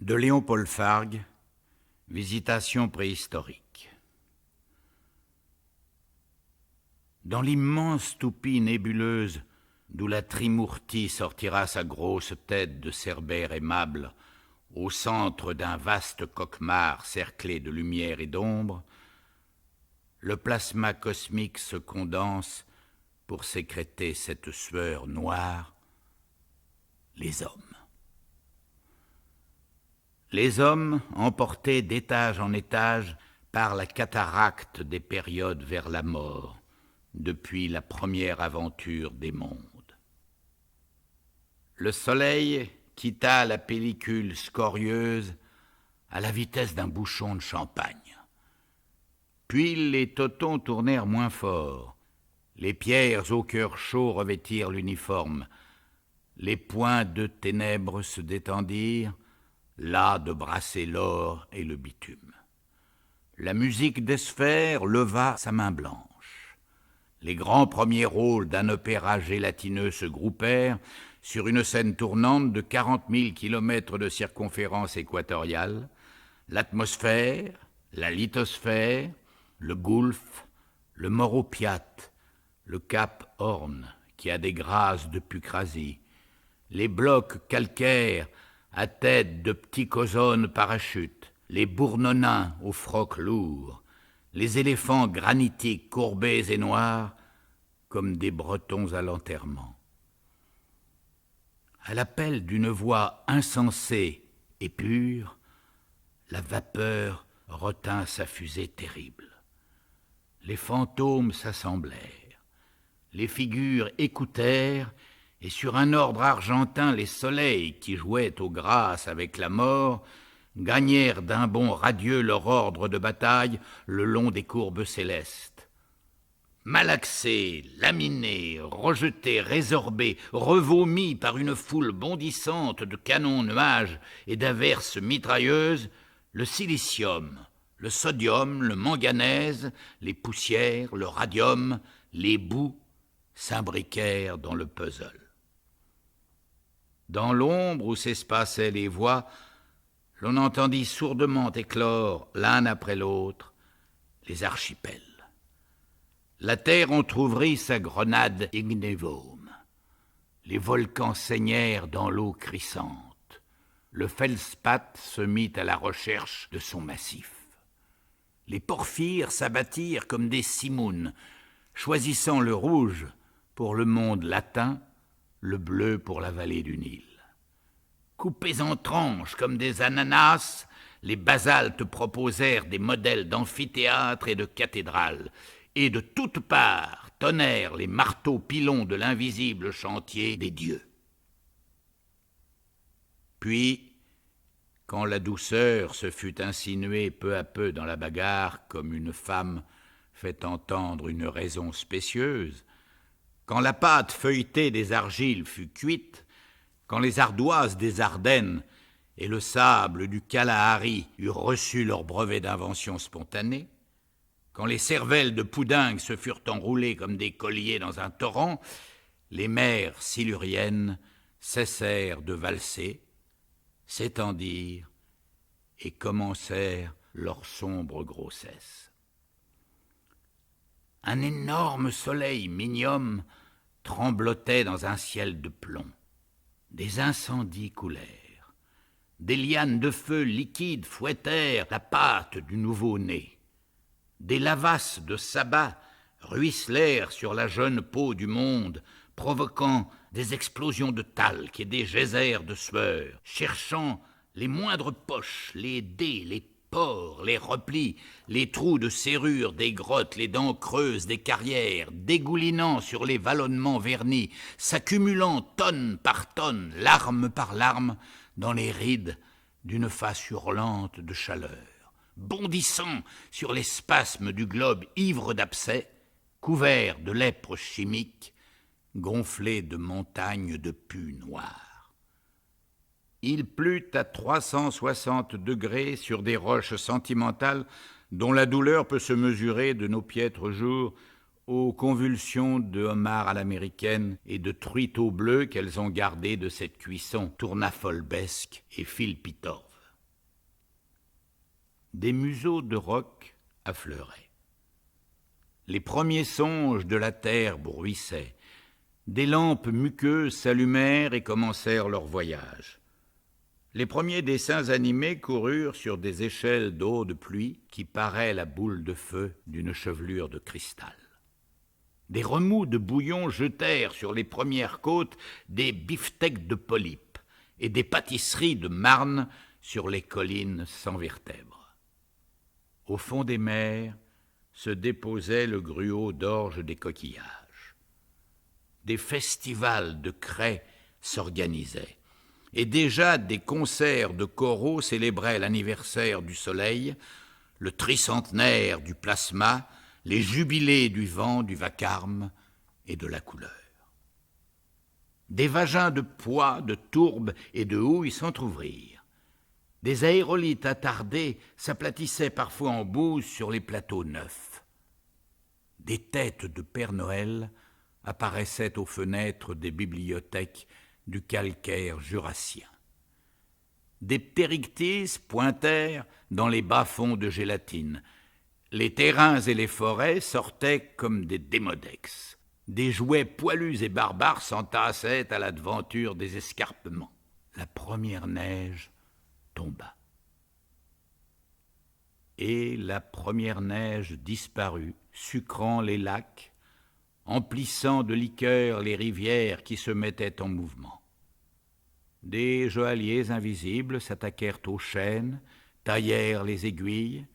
De Léon-Paul Fargue, Visitation préhistorique. Dans l'immense toupie nébuleuse d'où la Trimurti sortira sa grosse tête de cerbère aimable, au centre d'un vaste cauchemar cerclé de lumière et d'ombre, le plasma cosmique se condense pour sécréter cette sueur noire, les hommes. Les hommes, emportés d'étage en étage par la cataracte des périodes vers la mort, depuis la première aventure des mondes. Le soleil quitta la pellicule scorieuse à la vitesse d'un bouchon de champagne. Puis les totons tournèrent moins fort, les pierres au cœur chaud revêtirent l'uniforme, les points de ténèbres se détendirent, las de brasser l'or et le bitume. La musique des sphères leva sa main blanche. Les grands premiers rôles d'un opéra gélatineux se groupèrent sur une scène tournante de 40 000 kilomètres de circonférence équatoriale, l'atmosphère, la lithosphère, le Goulfe, le Mauropiat, le cap Horn, qui a des grâces de Pucrasie, les blocs calcaires à tête de petits cozones parachutes, les bournonins aux frocs lourds, les éléphants granitiques courbés et noirs comme des Bretons à l'enterrement. À l'appel d'une voix insensée et pure, la vapeur retint sa fusée terrible. Les fantômes s'assemblèrent, les figures écoutèrent, et sur un ordre argentin, les soleils qui jouaient aux grâces avec la mort gagnèrent d'un bond radieux leur ordre de bataille le long des courbes célestes. Malaxés, laminés, rejetés, résorbés, revomis par une foule bondissante de canons nuages et d'averses mitrailleuses, le silicium, le sodium, le manganèse, les poussières, le radium, les boues s'imbriquèrent dans le puzzle. Dans l'ombre où s'espaçaient les voix, l'on entendit sourdement éclore, l'un après l'autre, les archipels. La terre entr'ouvrit sa grenade ignévome. Les volcans saignèrent dans l'eau crissante. Le feldspath se mit à la recherche de son massif. Les porphyres s'abattirent comme des simounes, choisissant le rouge pour le monde latin, le bleu pour la vallée du Nil. Coupés en tranches comme des ananas, les basaltes proposèrent des modèles d'amphithéâtres et de cathédrales, et de toutes parts tonnèrent les marteaux pilons de l'invisible chantier des dieux. Puis, quand la douceur se fut insinuée peu à peu dans la bagarre comme une femme fait entendre une raison spécieuse, quand la pâte feuilletée des argiles fut cuite, quand les ardoises des Ardennes et le sable du Kalahari eurent reçu leur brevet d'invention spontanée, quand les cervelles de Poudingue se furent enroulées comme des colliers dans un torrent, les mers siluriennes cessèrent de valser, s'étendirent et commencèrent leur sombre grossesse. Un énorme soleil minium tremblotait dans un ciel de plomb. Des incendies coulèrent. Des lianes de feu liquide fouettèrent la pâte du nouveau-né. Des lavasses de sabbat ruisselèrent sur la jeune peau du monde, provoquant des explosions de talc et des geysers de sueur, cherchant les moindres poches, les dés, les pores, les replis, les trous de serrure des grottes, les dents creuses des carrières, dégoulinant sur les vallonnements vernis, s'accumulant tonne par tonne, larme par larme, dans les rides d'une face hurlante de chaleur, bondissant sur les spasmes du globe ivre d'abcès, couvert de lèpre chimique, gonflé de montagnes de pus noirs. Il plut à 360 degrés sur des roches sentimentales dont la douleur peut se mesurer de nos piètres jours aux convulsions de homards à l'américaine et de truites au bleu qu'elles ont gardées de cette cuisson tournafolbesque et philpitorve. des museaux de roc affleuraient. Les premiers songes de la terre bruissaient. Des lampes muqueuses s'allumèrent et commencèrent leur voyage. Les premiers dessins animés coururent sur des échelles d'eau de pluie qui paraient la boule de feu d'une chevelure de cristal. Des remous de bouillon jetèrent sur les premières côtes des beefsteaks de polypes et des pâtisseries de marne sur les collines sans vertèbres. Au fond des mers se déposait le gruau d'orge des coquillages. Des festivals de craies s'organisaient, et déjà des concerts de coraux célébraient l'anniversaire du soleil, le tricentenaire du plasma, les jubilés du vent, du vacarme et de la couleur. Des vagins de pois, de tourbe et de houille s'entr'ouvrirent. Des aérolites attardés s'aplatissaient parfois en bouse sur les plateaux neufs. Des têtes de Père Noël apparaissaient aux fenêtres des bibliothèques du calcaire jurassien. Des pterictis pointèrent dans les bas-fonds de gélatine. Les terrains et les forêts sortaient comme des démodex. Des jouets poilus et barbares s'entassaient à l'aventure des escarpements. La première neige tomba. Et la première neige disparut, sucrant les lacs, emplissant de liqueur les rivières qui se mettaient en mouvement. Des joailliers invisibles s'attaquèrent aux chênes, taillèrent les aiguilles,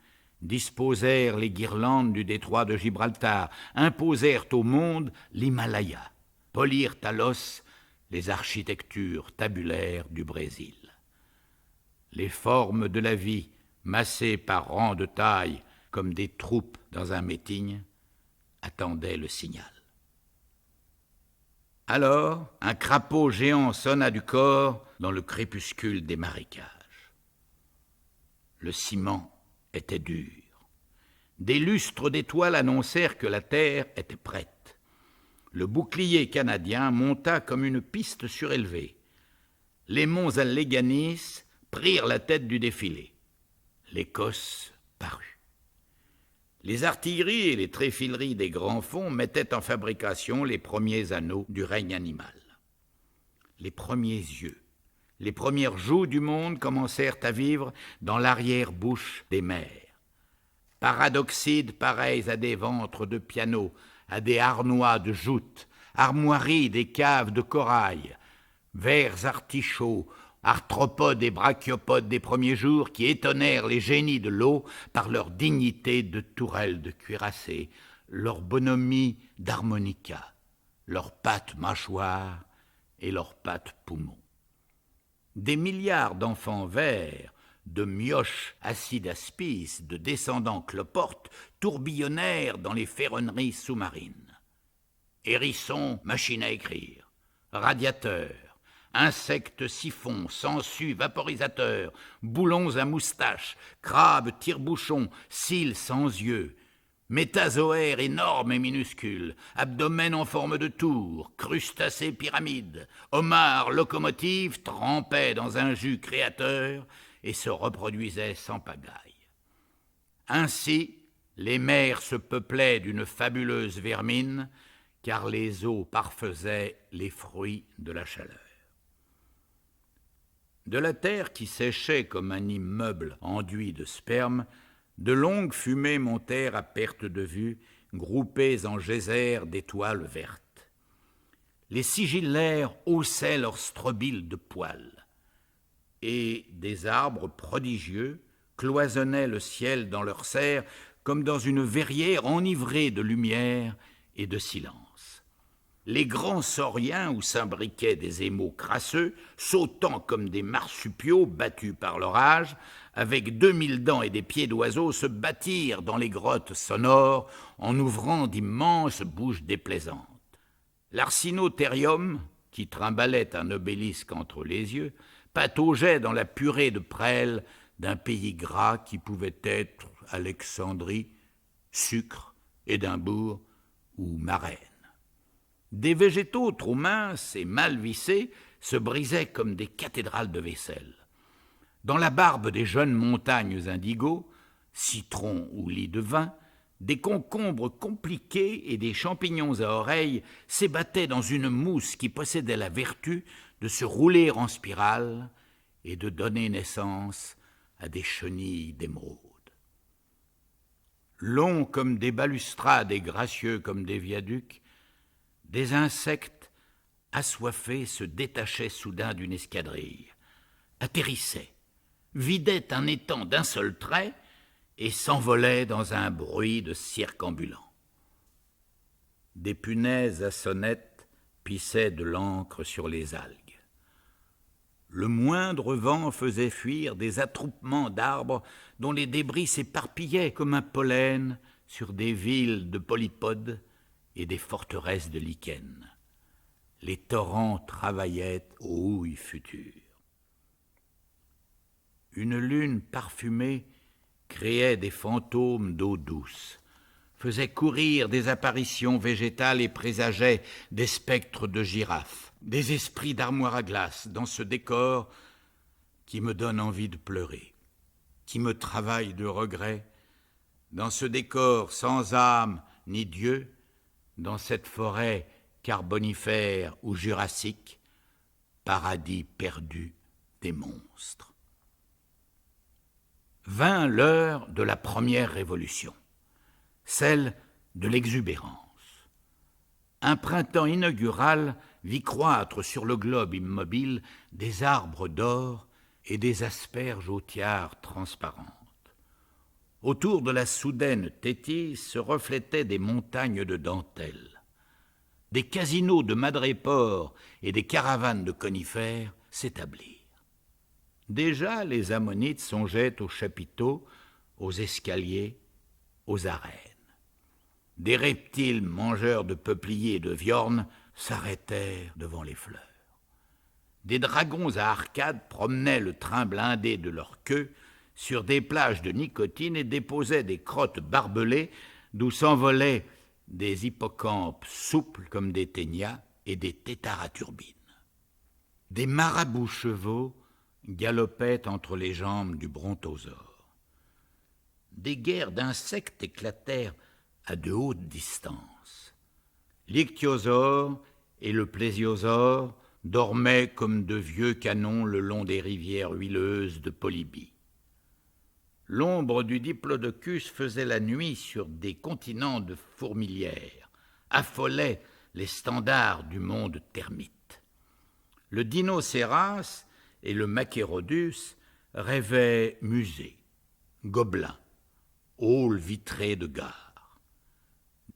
disposèrent les guirlandes du détroit de Gibraltar, imposèrent au monde l'Himalaya, polirent à l'os les architectures tabulaires du Brésil. Les formes de la vie, massées par rangs de taille comme des troupes dans un meeting, attendaient le signal. Alors, un crapaud géant sonna du corps dans le crépuscule des marécages. Le ciment était dur. Des lustres d'étoiles annoncèrent que la terre était prête. Le bouclier canadien monta comme une piste surélevée. Les monts Alleghanies prirent la tête du défilé. L'Écosse parut. Les artilleries et les tréfileries des grands fonds mettaient en fabrication les premiers anneaux du règne animal. Les premiers yeux, les premières joues du monde commencèrent à vivre dans l'arrière-bouche des mers. Paradoxides pareils à des ventres de piano, à des harnois de joutes, armoiries des caves de corail, vers artichauts, arthropodes et brachiopodes des premiers jours qui étonnèrent les génies de l'eau par leur dignité de tourelles de cuirassés, leur bonhomie d'harmonica, leurs pattes mâchoires et leurs pattes poumons. Des milliards d'enfants verts, de mioches acidaspices, de descendants cloportes tourbillonnèrent dans les ferronneries sous-marines. Hérissons, machines à écrire, radiateurs, insectes siphons, sangsues vaporisateurs, boulons à moustache, crabes tire-bouchons, cils sans yeux, métazoaires énormes et minuscules, abdomen en forme de tour, crustacés pyramides, homards locomotives trempaient dans un jus créateur et se reproduisaient sans pagaille. Ainsi, les mers se peuplaient d'une fabuleuse vermine, car les eaux parfaisaient les fruits de la chaleur. De la terre qui séchait comme un immeuble enduit de sperme, de longues fumées montèrent à perte de vue, groupées en geysers d'étoiles vertes. Les sigillaires haussaient leurs strobiles de poils, et des arbres prodigieux cloisonnaient le ciel dans leurs serres comme dans une verrière enivrée de lumière et de silence. Les grands sauriens où s'imbriquaient des émaux crasseux, sautant comme des marsupiaux battus par l'orage, avec 2000 dents et des pieds d'oiseaux, se battirent dans les grottes sonores en ouvrant d'immenses bouches déplaisantes. L'Arsinotherium, qui trimbalait un obélisque entre les yeux, pataugeait dans la purée de prêle d'un pays gras qui pouvait être Alexandrie, Sucre, Édimbourg ou Marraine. Des végétaux trop minces et mal vissés se brisaient comme des cathédrales de vaisselle. Dans la barbe des jeunes montagnes indigo, citron ou lit de vin, des concombres compliqués et des champignons à oreilles s'ébattaient dans une mousse qui possédait la vertu de se rouler en spirale et de donner naissance à des chenilles d'émeraude. Longs comme des balustrades et gracieux comme des viaducs, des insectes assoiffés se détachaient soudain d'une escadrille, atterrissaient, vidaient un étang d'un seul trait et s'envolaient dans un bruit de cirque ambulant. Des punaises à sonnettes pissaient de l'encre sur les algues. Le moindre vent faisait fuir des attroupements d'arbres dont les débris s'éparpillaient comme un pollen sur des villes de polypodes et des forteresses de lichens. Les torrents travaillaient aux houilles futures. Une lune parfumée créait des fantômes d'eau douce, faisait courir des apparitions végétales et présageait des spectres de girafes, des esprits d'armoire à glace dans ce décor qui me donne envie de pleurer, qui me travaille de regret, dans ce décor sans âme ni Dieu, dans cette forêt carbonifère ou jurassique, paradis perdu des monstres. Vint l'heure de la première révolution, celle de l'exubérance. Un printemps inaugural vit croître sur le globe immobile des arbres d'or et des asperges aux tiares transparentes. Autour de la soudaine tétise se reflétaient des montagnes de dentelles. Des casinos de madrépores et des caravanes de conifères s'établirent. Déjà, les ammonites songeaient aux chapiteaux, aux escaliers, aux arènes. Des reptiles mangeurs de peupliers et de viornes s'arrêtèrent devant les fleurs. Des dragons à arcades promenaient le train blindé de leur queue sur des plages de nicotine et déposaient des crottes barbelées d'où s'envolaient des hippocampes souples comme des ténias et des têtards à turbines. Des marabouts chevaux galopaient entre les jambes du brontosaure. Des guerres d'insectes éclatèrent à de hautes distances. L'ichthyosaure et le plésiosaure dormaient comme de vieux canons le long des rivières huileuses de Polybie. L'ombre du diplodocus faisait la nuit sur des continents de fourmilières, affolait les standards du monde termite. Le Dinocéras et le Machairodus rêvaient musées, gobelins, halls vitrés de gares.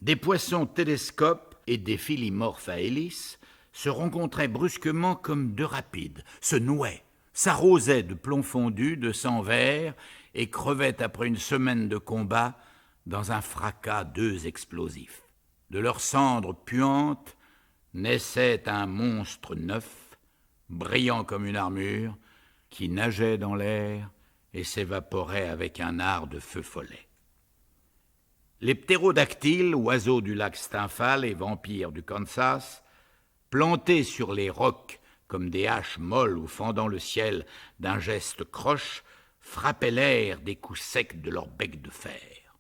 Des poissons télescopes et des philimorphes à hélices se rencontraient brusquement comme deux rapides, se nouaient, s'arrosaient de plomb fondu, de sang vert et crevaient après une semaine de combat dans un fracas d'œufs explosifs. De leurs cendres puantes naissait un monstre neuf, brillant comme une armure, qui nageait dans l'air et s'évaporait avec un art de feu follet. Les ptérodactyles, oiseaux du lac Stymphal et vampires du Kansas, plantés sur les rocs comme des haches molles ou fendant le ciel d'un geste croche, frappaient l'air des coups secs de leur bec de fer.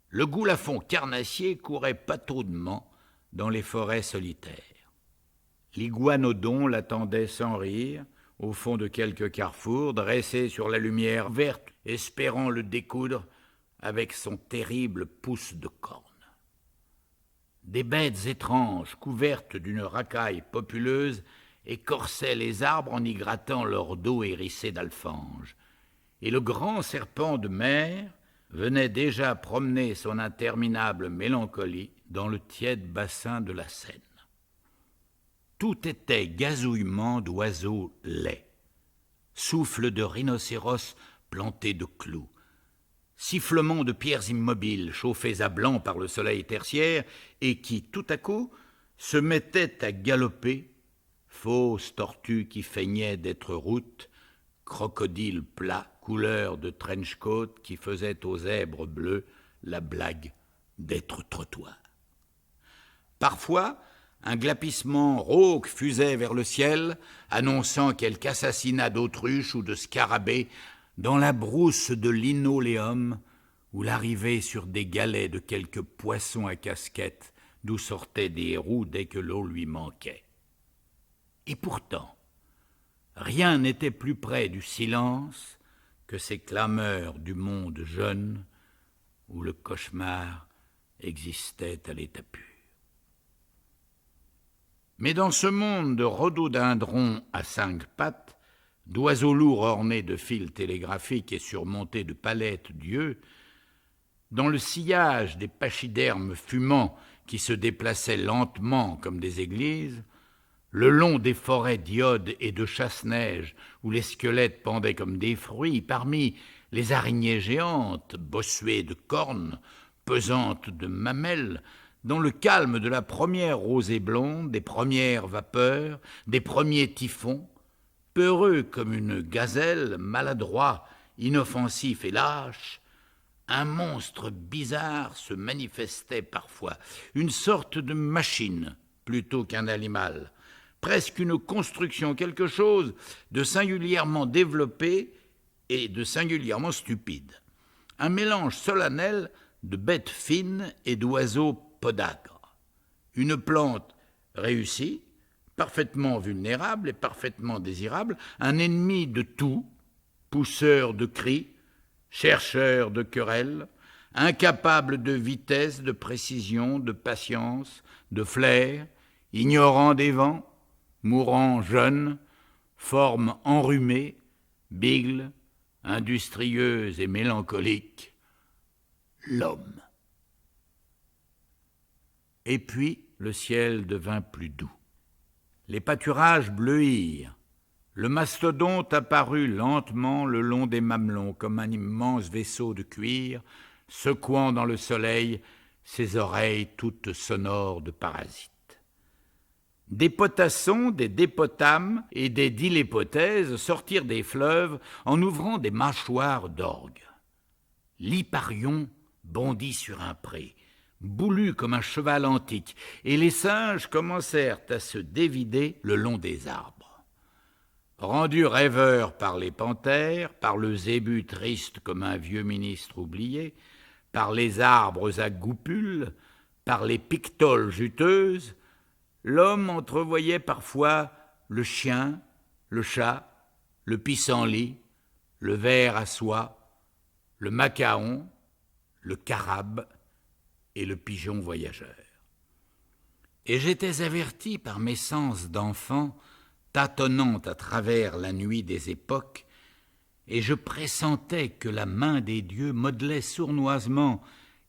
Le goulafon carnassier courait pataudement dans les forêts solitaires. L'iguanodon l'attendait sans rire, au fond de quelques carrefours, dressé sur la lumière verte, espérant le découdre avec son terrible pouce de corne. Des bêtes étranges, couvertes d'une racaille populeuse, écorçaient les arbres en y grattant leur dos hérissé d'alfanges. Et le grand serpent de mer venait déjà promener son interminable mélancolie dans le tiède bassin de la Seine. Tout était gazouillement d'oiseaux laids, souffle de rhinocéros plantés de clous, sifflement de pierres immobiles chauffées à blanc par le soleil tertiaire et qui, tout à coup, se mettaient à galoper, fausses tortues qui feignaient d'être routes, crocodiles plats, couleur de trench-coat qui faisaient aux zèbres bleus la blague d'être trottoir. Parfois, un glapissement rauque fusait vers le ciel, annonçant quelque assassinat d'autruche ou de scarabée dans la brousse de linoléum, ou l'arrivée sur des galets de quelques poissons à casquette, d'où sortaient des roues dès que l'eau lui manquait. Et pourtant, rien n'était plus près du silence que ces clameurs du monde jeune, où le cauchemar existait à l'état pur. Mais dans ce monde de rhododendrons à 5 pattes, d'oiseaux lourds ornés de fils télégraphiques et surmontés de palettes d'yeux, dans le sillage des pachydermes fumants qui se déplaçaient lentement comme des églises, le long des forêts d'iodes et de chasse-neige où les squelettes pendaient comme des fruits, parmi les araignées géantes, bossuées de cornes, pesantes de mamelles, dans le calme de la première rosée blonde, des premières vapeurs, des premiers typhons, peureux comme une gazelle, maladroit, inoffensif et lâche, un monstre bizarre se manifestait parfois, une sorte de machine plutôt qu'un animal, presque une construction, quelque chose de singulièrement développé et de singulièrement stupide, un mélange solennel de bêtes fines et d'oiseaux podagres, une plante réussie, parfaitement vulnérable et parfaitement désirable, un ennemi de tout, pousseur de cris, chercheur de querelles, incapable de vitesse, de précision, de patience, de flair, ignorant des vents, mourant jeune, forme enrhumée, bigle, industrieuse et mélancolique, l'homme. Et puis le ciel devint plus doux. Les pâturages bleuirent. Le mastodonte apparut lentement le long des mamelons comme un immense vaisseau de cuir, secouant dans le soleil ses oreilles toutes sonores de parasites. Des potassons, des dépotames et des dilépothèses sortirent des fleuves en ouvrant des mâchoires d'orgue. L'Hipparion bondit sur un pré, boulu comme un cheval antique, et les singes commencèrent à se dévider le long des arbres. Rendus rêveurs par les panthères, par le zébu triste comme un vieux ministre oublié, par les arbres à goupules, par les pictoles juteuses, l'homme entrevoyait parfois le chien, le chat, le pissenlit, le ver à soie, le macaon, le carabe et le pigeon voyageur. Et j'étais averti par mes sens d'enfant, tâtonnant à travers la nuit des époques, et je pressentais que la main des dieux modelait sournoisement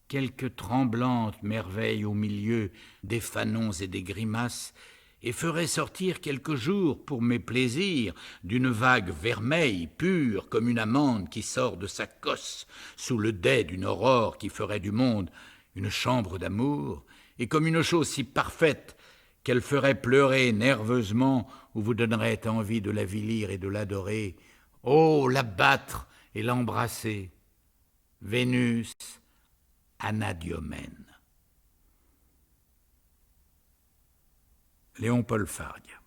quelque tremblante merveille au milieu des fanons et des grimaces, et ferait sortir quelques jours pour mes plaisirs d'une vague vermeille pure comme une amande qui sort de sa cosse sous le dais d'une aurore qui ferait du monde une chambre d'amour, et comme une chose si parfaite qu'elle ferait pleurer nerveusement ou vous donnerait envie de l'avilir et de l'adorer. Oh, l'abattre et l'embrasser. Vénus Anadyomène. Léon Paul Fargue.